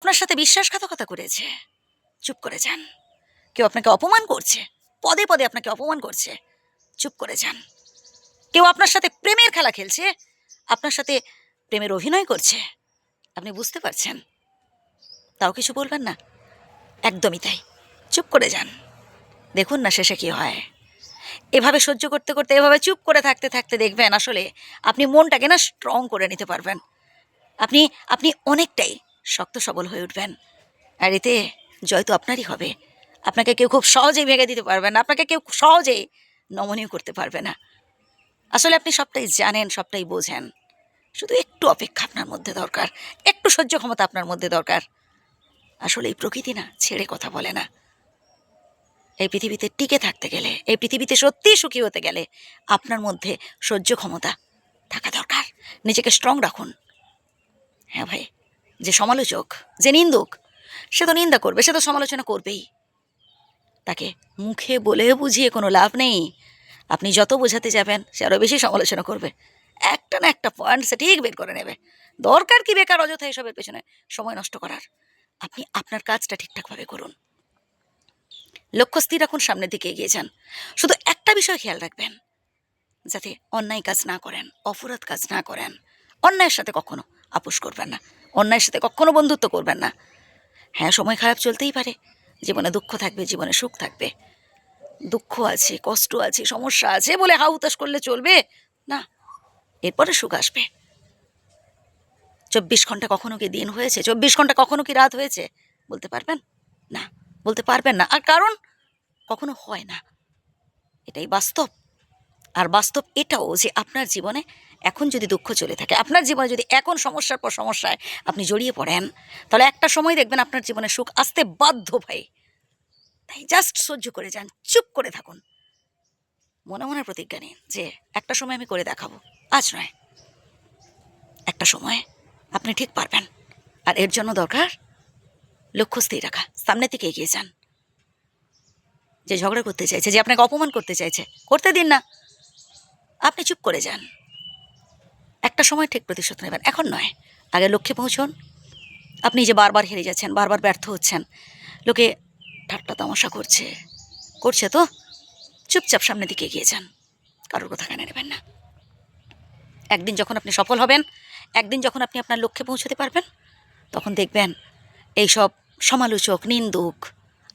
আপনার সাথে বিশ্বাসঘাতকতা করেছে, চুপ করে যান। কেউ আপনাকে অপমান করছে, পদে পদে আপনাকে অপমান করছে, চুপ করে যান। কেউ আপনার সাথে প্রেমের খেলা খেলছে, আপনার সাথে প্রেমের অভিনয় করছে, আপনি বুঝতে পারছেন, তাও কিছু বলবেন না, একদমই তাই, চুপ করে যান। দেখুন না শেষে কি হয়। এভাবে সহ্য করতে করতে, এভাবে চুপ করে থাকতে থাকতে দেখবেন আসলে আপনি মনটাকে না স্ট্রং করে নিতে পারবেন। আপনি আপনি অনেকটাই শক্ত সবল হয়ে উঠবেন। আর এতে জয় তো আপনারই হবে। আপনাকে কেউ খুব সহজেই ভেঙে দিতে পারবে না, আপনাকে কেউ সহজেই নমনীয় করতে পারবে না। আসলে আপনি সবটাই জানেন, সবটাই বোঝেন, শুধু একটু অপেক্ষা আপনার মধ্যে দরকার, একটু সহ্য ক্ষমতা আপনার মধ্যে দরকার। আসলে এই প্রকৃতি না ছেড়ে কথা বলে না। এই পৃথিবীতে টিকে থাকতে গেলে, এই পৃথিবীতে সত্যিই সুখী হতে গেলে আপনার মধ্যে সহ্য ক্ষমতা থাকা দরকার। নিজেকে স্ট্রং রাখুন। হ্যাঁ ভাই, যে সমালোচক, যে নিন্দুক, সে তো নিন্দা করবে, সে তো সমালোচনা করবেই। তাকে মুখে বলে বুঝিয়ে কোনো লাভ নেই। আপনি যত বোঝাতে যাবেন সে আরও বেশি সমালোচনা করবে। একটা না একটা পয়েন্ট সে ঠিক বের করে নেবে। দরকার কি বেকার অযথা এসবের পেছনে সময় নষ্ট করার? আপনি আপনার কাজটা ঠিকঠাকভাবে করুন, লক্ষ্য স্থির রাখুন, সামনের দিকে এগিয়ে যান। শুধু একটা বিষয় খেয়াল রাখবেন, যাতে অন্যায় কাজ না করেন, অপরাধ কাজ না করেন। অন্যায়ের সাথে কখনো আপোষ করবেন না, অন্যায়ের সাথে কখনো বন্ধুত্ব করবেন না। হ্যাঁ, সময় খারাপ চলতেই পারে, জীবনে দুঃখ থাকবে, জীবনে সুখ থাকবে। দুঃখ আছে, কষ্ট আছে, সমস্যা আছে বলে হা হুতাশ করলে চলবে না, এরপরে সুখ আসবে। 24 ঘন্টা কখনো কি দিন হয়েছে? 24 ঘন্টা কখনো কি রাত হয়েছে? বলতে পারবেন না, বলতে পারবেন না। আর কারণ কখনো হয় না, এটাই বাস্তব। আর বাস্তব এটাও যে আপনার জীবনে এখন যদি দুঃখ চলে থাকে, আপনার জীবনে যদি এখন সমস্যার পর সমস্যায় আপনি জড়িয়ে পড়েন, তাহলে একটা সময় দেখবেন আপনার জীবনে সুখ আসতে বাধ্য ভাই। তাই জাস্ট সহ্য করে যান, চুপ করে থাকুন। মনে মনে প্রতিজ্ঞা নিন যে একটা সময় আমি করে দেখাবো, আজ নয়, একটা সময় আপনি ঠিক পারবেন। আর এর জন্য দরকার লক্ষ্য স্থির রাখা, সামনের দিকে এগিয়ে যান। যে ঝগড়া করতে চাইছে, যে আপনাকে অপমান করতে চাইছে, করতে দিন না, আপনি চুপ করে যান। একটা সময় ঠিক প্রতিশোধ নেবেন, এখন নয়। আগে লক্ষ্যে পৌঁছুন। আপনি যে বারবার হেরে যাচ্ছেন, বারবার ব্যর্থ হচ্ছেন, লোকে ঠাট্টা তামাশা করছে, করছে তো চুপচাপ সামনের দিকে এগিয়ে যান, কারোর কথা কানে নেবেন না। একদিন যখন আপনি সফল হবেন, একদিন যখন আপনি আপনার লক্ষ্যে পৌঁছতে পারবেন, তখন দেখবেন এইসব সমালোচক, নিন্দুক,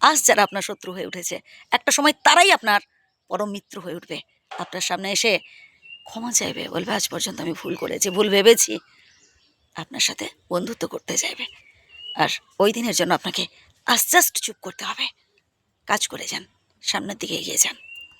আজ যারা আপনার শত্রু হয়ে উঠেছে, একটা সময় তারাই আপনার পরম মিত্র হয়ে উঠবে। আপনার সামনে এসে ক্ষমা চাইবে, বলবে আজ পর্যন্ত আমি ভুল করেছি, ভুল ভেবেছি, আপনার সাথে বন্ধুত্ব করতে চাইবে। আর ওই দিনের জন্য আপনাকে আজ জাস্ট চুপ করতে হবে। কাজ করে যান, সামনের দিকে এগিয়ে যান।